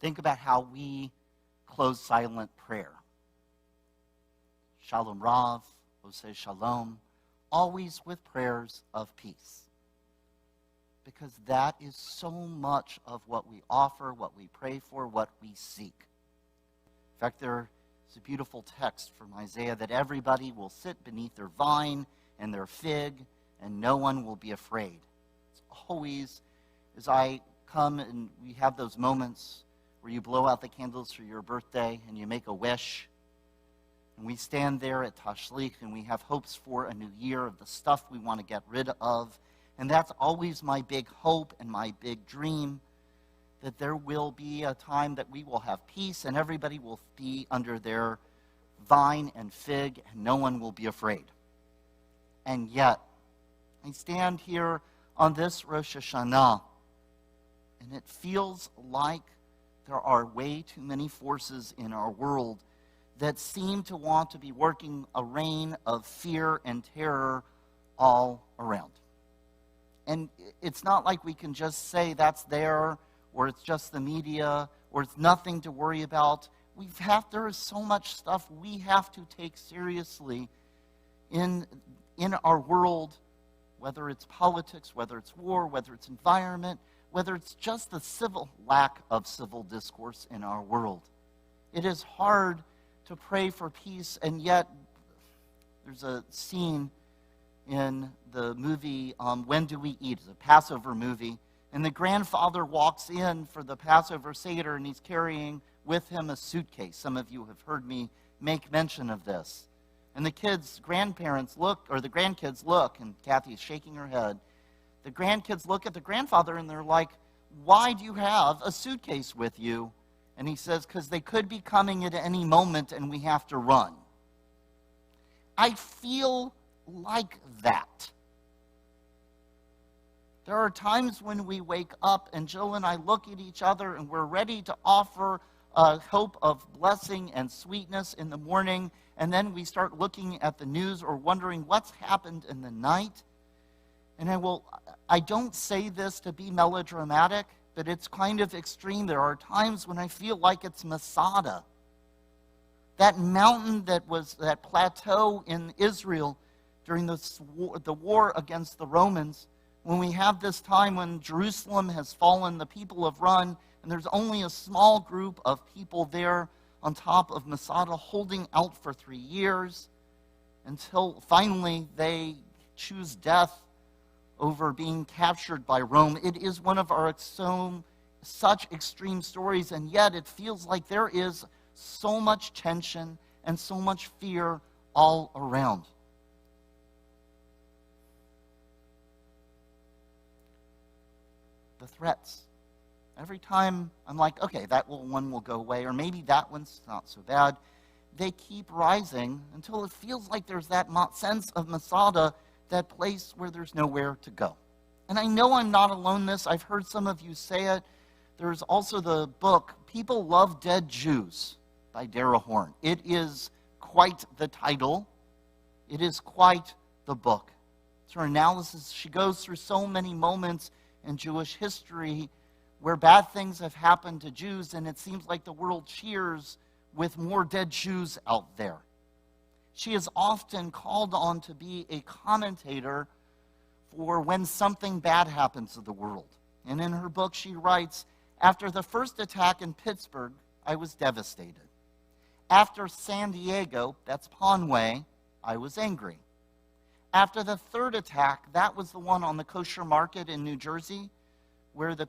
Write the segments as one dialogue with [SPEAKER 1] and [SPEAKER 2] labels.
[SPEAKER 1] Think about how we close silent prayer. Shalom Rav, Oseh Shalom, always with prayers of peace. Because that is so much of what we offer, what we pray for, what we seek. In fact, there's a beautiful text from Isaiah that everybody will sit beneath their vine and their fig, and no one will be afraid. It's always, as I come and we have those moments where you blow out the candles for your birthday and you make a wish, and we stand there at Tashlich and we have hopes for a new year of the stuff we want to get rid of. And that's always my big hope and my big dream, that there will be a time that we will have peace and everybody will be under their vine and fig and no one will be afraid. And yet, I stand here on this Rosh Hashanah and it feels like there are way too many forces in our world that seem to want to be working a reign of fear and terror all around. And it's not like we can just say that's there, or it's just the media, or it's nothing to worry about. There is so much stuff we have to take seriously in our world, whether it's politics, whether it's war, whether it's environment, whether it's just the lack of civil discourse in our world. It is hard to pray for peace, and yet there's a scene in the movie When Do We Eat? It's a Passover movie. And the grandfather walks in for the Passover Seder, and he's carrying with him a suitcase. Some of you have heard me make mention of this. And the grandkids look, and Kathy's shaking her head. The grandkids look at the grandfather, and they're like, "Why do you have a suitcase with you?" And he says, "Because they could be coming at any moment, and we have to run." I feel like that. There are times when we wake up and Jill and I look at each other and we're ready to offer a hope of blessing and sweetness in the morning, and then we start looking at the news or wondering what's happened in the night. And I don't say this to be melodramatic, but it's kind of extreme. There are times when I feel like it's Masada. That mountain that plateau in Israel during the war against the Romans, when we have this time when Jerusalem has fallen, the people have run, and there's only a small group of people there on top of Masada holding out for 3 years until finally they choose death over being captured by Rome. It is one of our such extreme stories, and yet it feels like there is so much tension and so much fear all around. The threats. Every time I'm like, okay, that one will go away, or maybe that one's not so bad. They keep rising until it feels like there's that sense of Masada, that place where there's nowhere to go. And I know I'm not alone in this. I've heard some of you say it. There's also the book, People Love Dead Jews, by Dara Horn. It is quite the title. It is quite the book. It's her analysis. She goes through so many moments in Jewish history where bad things have happened to Jews, and it seems like the world cheers with more dead Jews out there. She is often called on to be a commentator for when something bad happens to the world. And in her book, she writes, "After the first attack in Pittsburgh, I was devastated. After San Diego, that's Conway, I was angry. After the third attack, that was the one on the kosher market in New Jersey, where the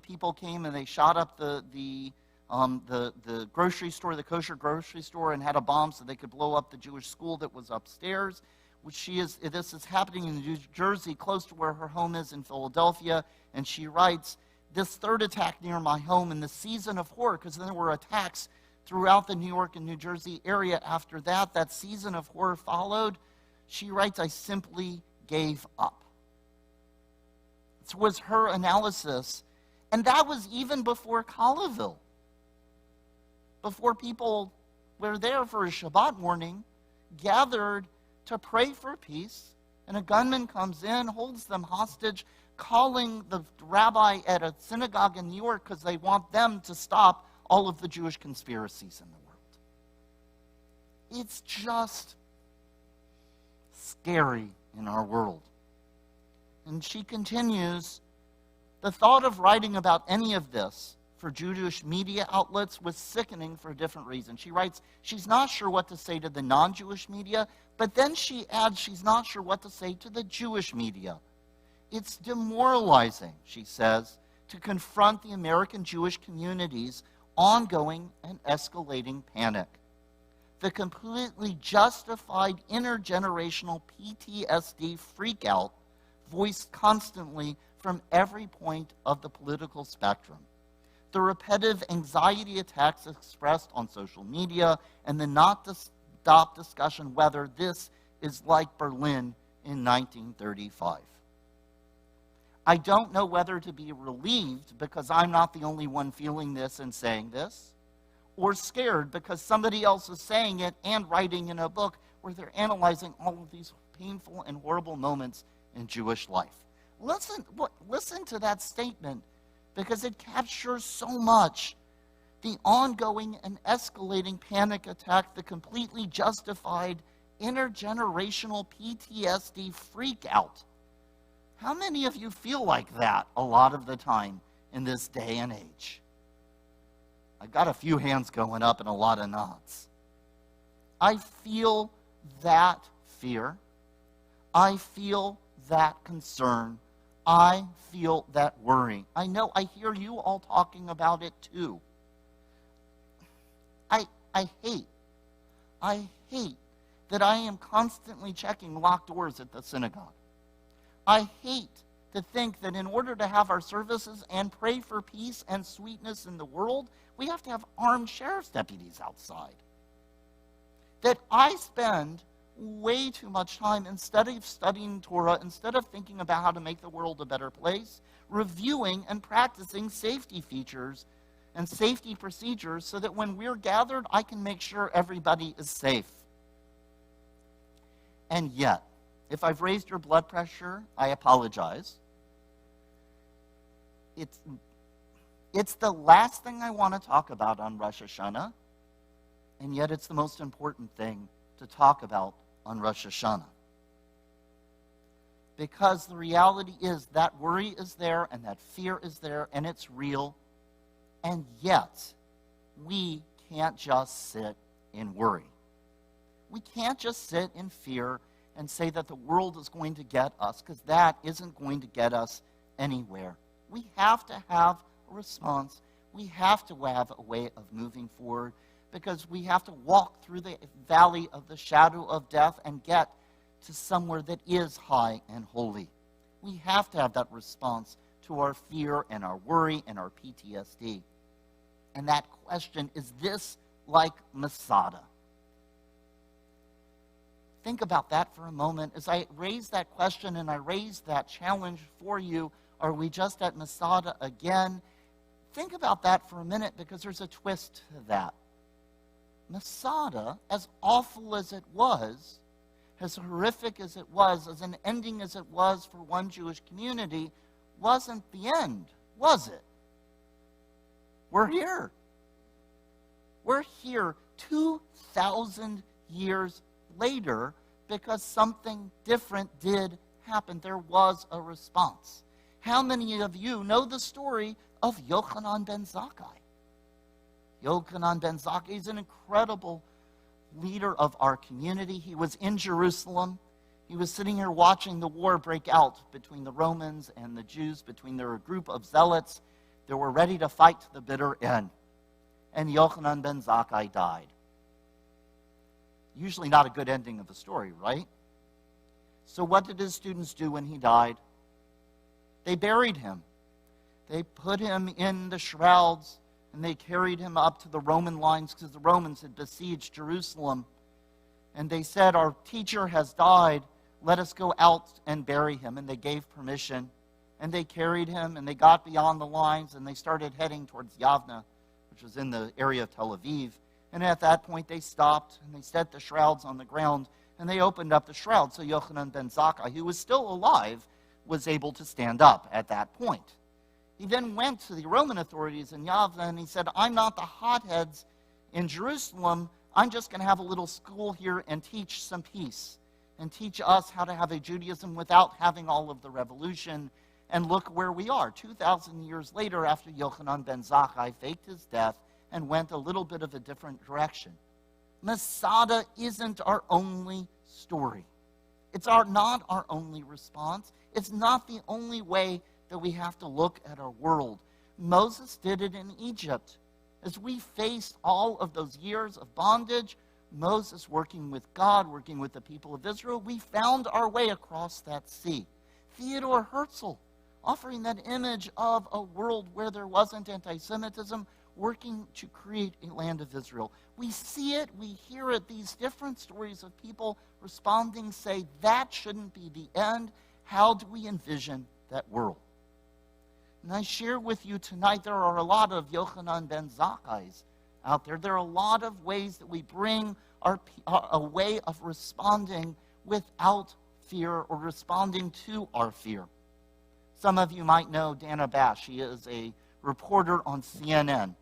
[SPEAKER 1] people came and they shot up the grocery store, the kosher grocery store, and had a bomb so they could blow up the Jewish school that was upstairs. This is happening in New Jersey, close to where her home is in Philadelphia. And she writes, this third attack near my home in the season of horror, because there were attacks throughout the New York and New Jersey area after that. That season of horror followed. She writes, I simply gave up. It was her analysis. And that was even before Colleville. Before people were there for a Shabbat morning, gathered to pray for peace, and a gunman comes in, holds them hostage. calling the rabbi at a synagogue in New York because they want them to stop all of the Jewish conspiracies in the world. It's just scary in our world. And she continues, the thought of writing about any of this for Jewish media outlets was sickening for a different reason. She writes, she's not sure what to say to the non-Jewish media, but then she adds she's not sure what to say to the Jewish media. It's demoralizing, she says, to confront the American Jewish community's ongoing and escalating panic. The completely justified intergenerational PTSD freakout voiced constantly from every point of the political spectrum. The repetitive anxiety attacks expressed on social media and the not-to-stop discussion whether this is like Berlin in 1935. I don't know whether to be relieved because I'm not the only one feeling this and saying this, or scared because somebody else is saying it and writing in a book where they're analyzing all of these painful and horrible moments in Jewish life. Listen to that statement because it captures so much. The ongoing and escalating panic attack, the completely justified intergenerational PTSD freakout. How many of you feel like that a lot of the time in this day and age? I've got a few hands going up and a lot of nods. I feel that fear. I feel that concern. I feel that worry. I know I hear you all talking about it too. I hate that I am constantly checking locked doors at the synagogue. I hate to think that in order to have our services and pray for peace and sweetness in the world, we have to have armed sheriff's deputies outside. That I spend way too much time, instead of studying Torah, instead of thinking about how to make the world a better place, reviewing and practicing safety features and safety procedures so that when we're gathered, I can make sure everybody is safe. And yet, if I've raised your blood pressure, I apologize. It's the last thing I want to talk about on Rosh Hashanah, and yet it's the most important thing to talk about on Rosh Hashanah. Because the reality is that worry is there, and that fear is there, and it's real, and yet we can't just sit in worry. We can't just sit in fear and say that the world is going to get us, because that isn't going to get us anywhere. We have to have a response. We have to have a way of moving forward, because we have to walk through the valley of the shadow of death and get to somewhere that is high and holy. We have to have that response to our fear and our worry and our PTSD. And that question, is this like Masada? Think about that for a moment. As I raise that question and I raise that challenge for you, are we just at Masada again? Think about that for a minute, because there's a twist to that. Masada, as awful as it was, as horrific as it was, as an ending as it was for one Jewish community, wasn't the end, was it? We're here. We're here 2,000 years later because something different did happen. There was a response. How many of you know the story of Yochanan ben Zakai? Yochanan ben Zakai is an incredible leader of our community. He was in Jerusalem. He was sitting here watching the war break out between the Romans and the Jews, between their group of zealots that were ready to fight to the bitter end. And Yochanan ben Zakai died. Usually not a good ending of the story, right? So what did his students do when he died? They buried him. They put him in the shrouds, and they carried him up to the Roman lines because the Romans had besieged Jerusalem. And they said, our teacher has died. Let us go out and bury him. And they gave permission. And they carried him, and they got beyond the lines, and they started heading towards Yavna, which was in the area of Tel Aviv. And at that point, they stopped, and they set the shrouds on the ground, and they opened up the shrouds. So Yochanan ben Zakai, who was still alive, was able to stand up at that point. He then went to the Roman authorities in Yavna and he said, I'm not the hotheads in Jerusalem. I'm just going to have a little school here and teach some peace and teach us how to have a Judaism without having all of the revolution. And look where we are. 2,000 years later, after Yochanan ben Zakai faked his death and went a little bit of a different direction. Masada isn't our only story. It's not our only response. It's not the only way that we have to look at our world. Moses did it in Egypt. As we faced all of those years of bondage, Moses working with God, working with the people of Israel, we found our way across that sea. Theodore Herzl, offering that image of a world where there wasn't anti-Semitism, working to create a land of Israel. We see it, we hear it, these different stories of people responding, say, that shouldn't be the end. How do we envision that world? And I share with you tonight, there are a lot of Yochanan ben Zakkais out there. There are a lot of ways that we bring a way of responding without fear or responding to our fear. Some of you might know Dana Bash. She is a reporter on CNN.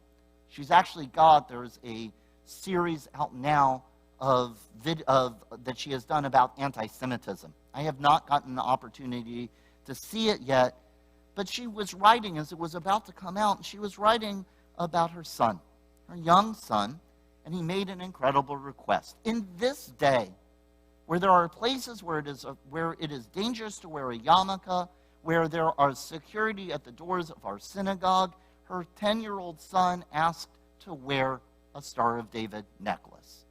[SPEAKER 1] She's actually there's a series out now that she has done about anti-Semitism. I have not gotten the opportunity to see it yet, but she was writing as it was about to come out, and she was writing about her son, her young son, and he made an incredible request. In this day, where there are places where it is dangerous to wear a yarmulke, where there are security at the doors of our synagogue, her 10-year-old son asked to wear a Star of David necklace.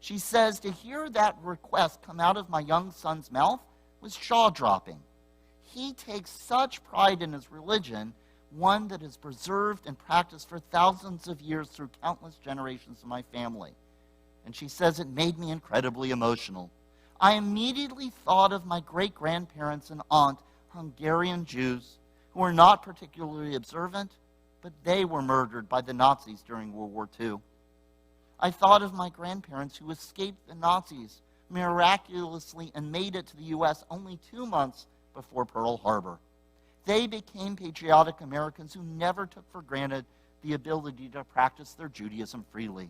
[SPEAKER 1] She says, to hear that request come out of my young son's mouth was jaw-dropping. He takes such pride in his religion, one that is preserved and practiced for thousands of years through countless generations of my family. And she says it made me incredibly emotional. I immediately thought of my great-grandparents and aunt, Hungarian Jews, who were not particularly observant, but they were murdered by the Nazis during World War II. I thought of my grandparents who escaped the Nazis miraculously and made it to the U.S. only 2 months before Pearl Harbor. They became patriotic Americans who never took for granted the ability to practice their Judaism freely.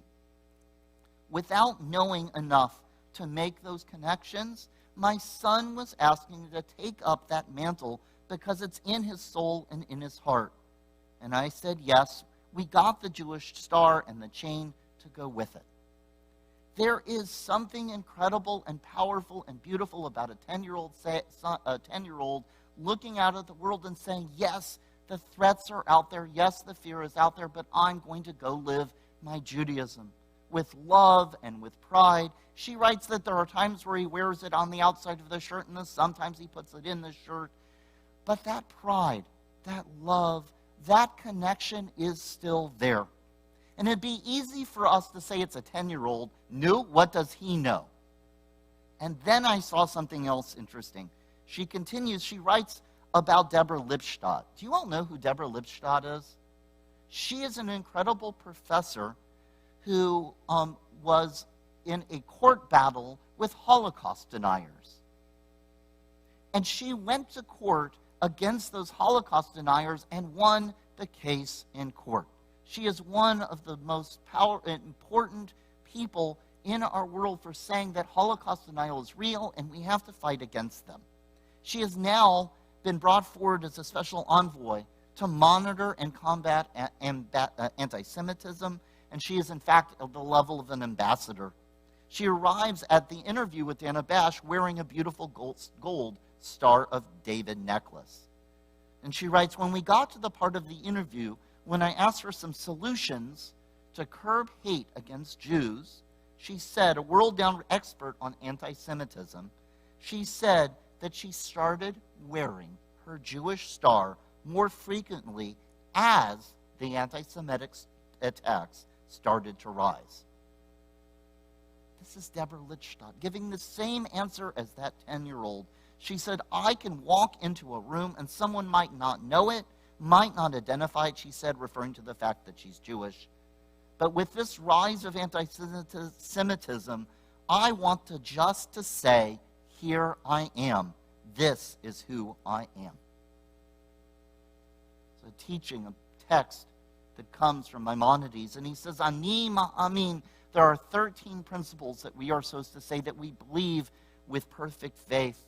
[SPEAKER 1] Without knowing enough to make those connections, my son was asking me to take up that mantle because it's in his soul and in his heart. And I said, yes, we got the Jewish star and the chain to go with it. There is something incredible and powerful and beautiful about a 10-year-old looking out at the world and saying, yes, the threats are out there, yes, the fear is out there, but I'm going to go live my Judaism with love and with pride. She writes that there are times where he wears it on the outside of the shirt and sometimes he puts it in the shirt. But that pride, that love, that connection is still there. And it'd be easy for us to say it's a 10-year-old. New, what does he know? And then I saw something else interesting. She continues, she writes about Deborah Lipstadt. Do you all know who Deborah Lipstadt is? She is an incredible professor who was in a court battle with Holocaust deniers. And she went to court against those Holocaust deniers and won the case in court. She is one of the most important people in our world for saying that Holocaust denial is real and we have to fight against them. She has now been brought forward as a special envoy to monitor and combat anti-Semitism, and she is in fact at the level of an ambassador. She arrives at the interview with Dana Bash wearing a beautiful gold Star of David necklace. And she writes, when we got to the part of the interview when I asked for some solutions to curb hate against Jews, she said, a world-renowned expert on anti-Semitism, she said that she started wearing her Jewish star more frequently as the anti-Semitic attacks started to rise. This is Deborah Lipstadt giving the same answer as that 10-year-old. She said, I can walk into a room and someone might not know it, might not identify it, she said, referring to the fact that she's Jewish. But with this rise of anti-Semitism, I want to just to say, here I am. this is who I am. It's a teaching, a text that comes from Maimonides, and he says, Ani ma'amin. There are 13 principles that we are supposed to say that we believe with perfect faith.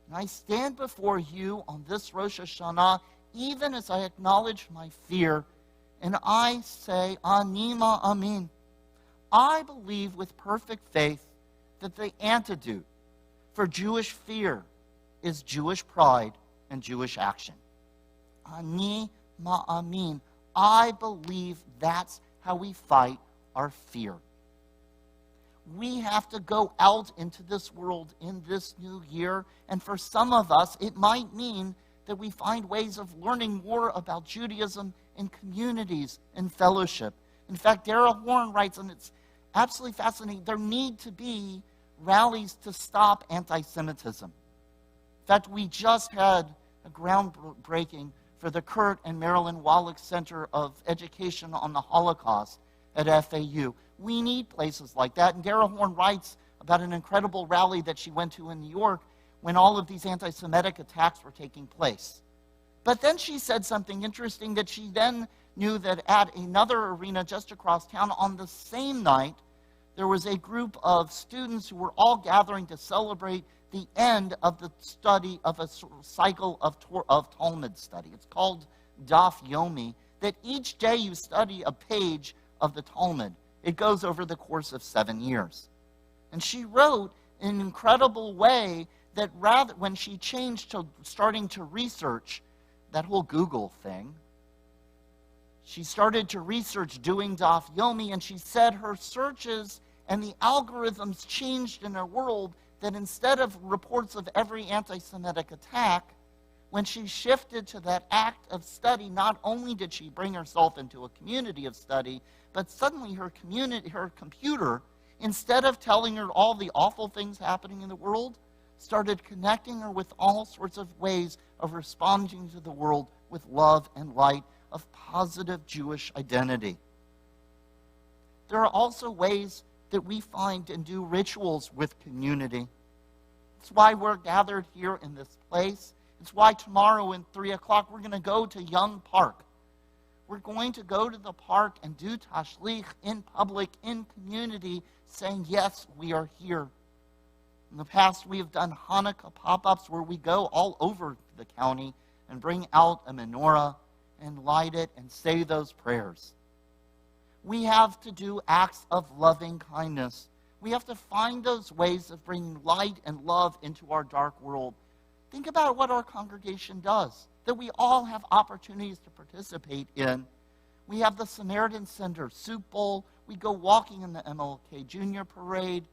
[SPEAKER 1] And I stand before you on this Rosh Hashanah, even as I acknowledge my fear, and I say, Ani ma'amin. I believe with perfect faith that the antidote for Jewish fear is Jewish pride and Jewish action. Ani ma'amin. I believe that's how we fight our fear. We have to go out into this world in this new year, and for some of us, it might mean that we find ways of learning more about Judaism in communities and fellowship. In fact, Dara Horn writes, and it's absolutely fascinating, there need to be rallies to stop anti-Semitism. In fact, we just had a groundbreaking for the Kurt and Marilyn Wallach Center of Education on the Holocaust at FAU. We need places like that. And Dara Horn writes about an incredible rally that she went to in New York when all of these anti-Semitic attacks were taking place. But then she said something interesting, that she then knew that at another arena just across town on the same night, there was a group of students who were all gathering to celebrate the end of the study of a cycle of Talmud study. It's called Daf Yomi, that each day you study a page of the Talmud. It goes over the course of 7 years. And she wrote in an incredible way that rather, when she changed to starting to research that whole Google thing, she started to research doing Daf Yomi, and she said her searches and the algorithms changed in her world, that instead of reports of every anti-Semitic attack, when she shifted to that act of study, not only did she bring herself into a community of study, but suddenly her computer, instead of telling her all the awful things happening in the world, started connecting her with all sorts of ways of responding to the world with love and light of positive Jewish identity. There are also ways that we find and do rituals with community. It's why we're gathered here in this place. It's why tomorrow at 3 o'clock we're going to go to Young Park. We're going to go to the park and do tashlich in public, in community, saying, yes, we are here. In the past, we have done Hanukkah pop-ups where we go all over the county and bring out a menorah and light it and say those prayers. We have to do acts of loving kindness. We have to find those ways of bringing light and love into our dark world. Think about what our congregation does, that we all have opportunities to participate in. We have the Samaritan Center, Soup Bowl. We go walking in the MLK Junior Parade.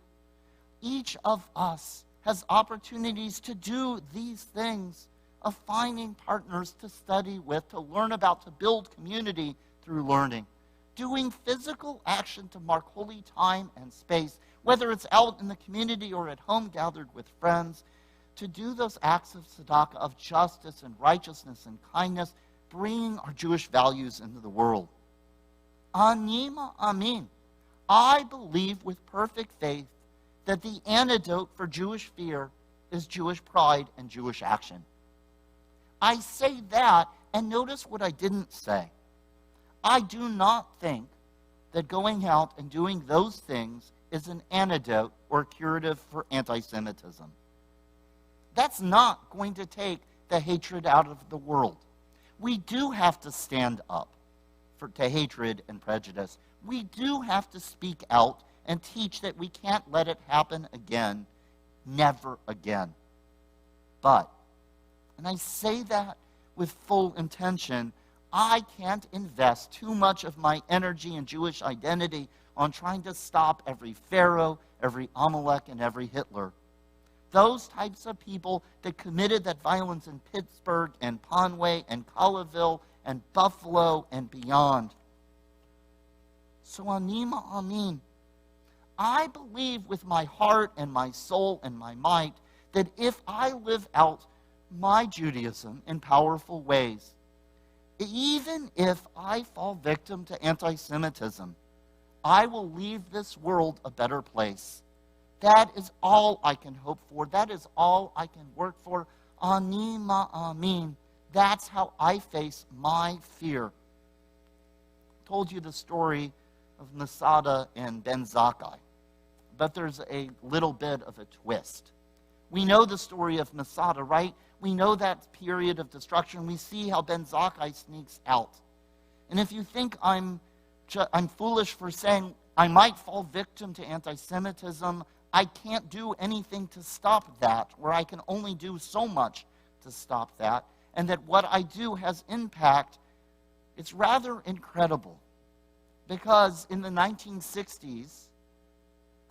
[SPEAKER 1] Each of us has opportunities to do these things, of finding partners to study with, to learn about, to build community through learning. Doing physical action to mark holy time and space, whether it's out in the community or at home gathered with friends, to do those acts of tzedakah, of justice and righteousness and kindness, bringing our Jewish values into the world. Ani ma'amin. I believe with perfect faith that the antidote for Jewish fear is Jewish pride and Jewish action. I say that, and notice what I didn't say. I do not think that going out and doing those things is an antidote or curative for anti-Semitism. That's not going to take the hatred out of the world. We do have to stand up to hatred and prejudice. We do have to speak out and teach that we can't let it happen again, never again. But, and I say that with full intention, I can't invest too much of my energy and Jewish identity on trying to stop every Pharaoh, every Amalek, and every Hitler. Those types of people that committed that violence in Pittsburgh and Conway and Colleyville and Buffalo and beyond. So Ani ma'amin. I believe with my heart and my soul and my might that if I live out my Judaism in powerful ways, even if I fall victim to anti-Semitism, I will leave this world a better place That is all I can hope for. That is all I can work for. Ani ma'amin. That's how I face my fear. I told you the story of Masada and Ben Zakai, but there's a little bit of a twist. We know the story of Masada, right? We know that period of destruction. We see how Ben Zakai sneaks out. And if you think I'm foolish for saying I might fall victim to anti-Semitism, I can't do anything to stop that, or I can only do so much to stop that, and that what I do has impact, it's rather incredible. Because in the 1960s,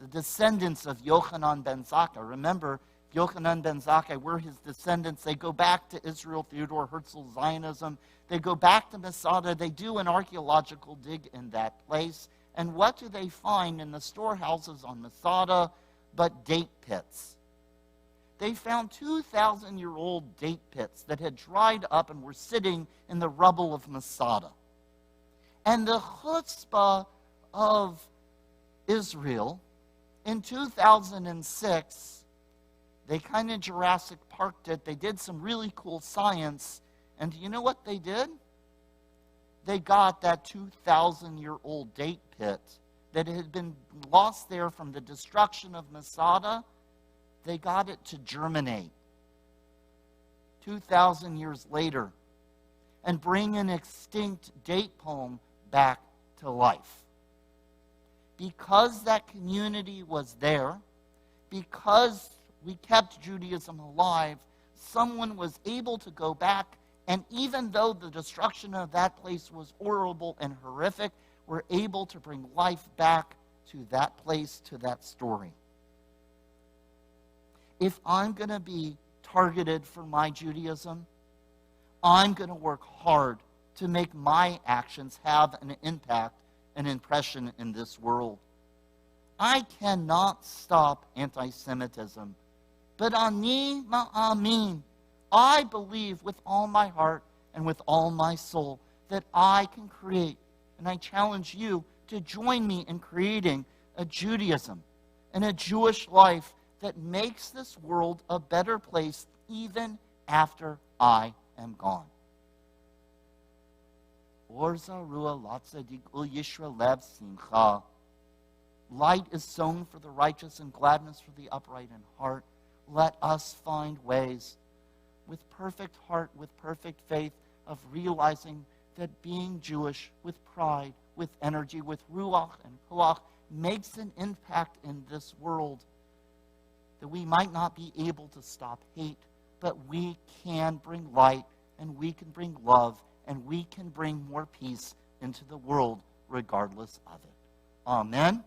[SPEAKER 1] the descendants of Yochanan ben Zakkai, remember, Yochanan ben Zakkai were his descendants. They go back to Israel, Theodor Herzl, Zionism. They go back to Masada. They do an archaeological dig in that place. And what do they find in the storehouses on Masada but date pits? They found 2,000-year-old date pits that had dried up and were sitting in the rubble of Masada. And the chutzpah of Israel, in 2006, they kind of Jurassic Parked it. They did some really cool science. And do you know what they did? They got that 2,000-year-old date pit that had been lost there from the destruction of Masada. They got it to germinate 2,000 years later and bring an extinct date palm back to life. Because that community was there, because we kept Judaism alive, someone was able to go back, and even though the destruction of that place was horrible and horrific, were able to bring life back to that place, to that story. If I'm going to be targeted for my Judaism, I'm going to work hard to make my actions have an impact, an impression in this world. I cannot stop anti-Semitism, but ani ma'amin, I believe with all my heart and with all my soul that I can create, and I challenge you to join me in creating a Judaism and a Jewish life that makes this world a better place even after I am gone. Light is sown for the righteous and gladness for the upright in heart. Let us find ways with perfect heart, with perfect faith, of realizing that being Jewish with pride, with energy, with ruach and koach makes an impact in this world. That we might not be able to stop hate, but we can bring light, and we can bring love, and we can bring more peace into the world regardless of it. Amen.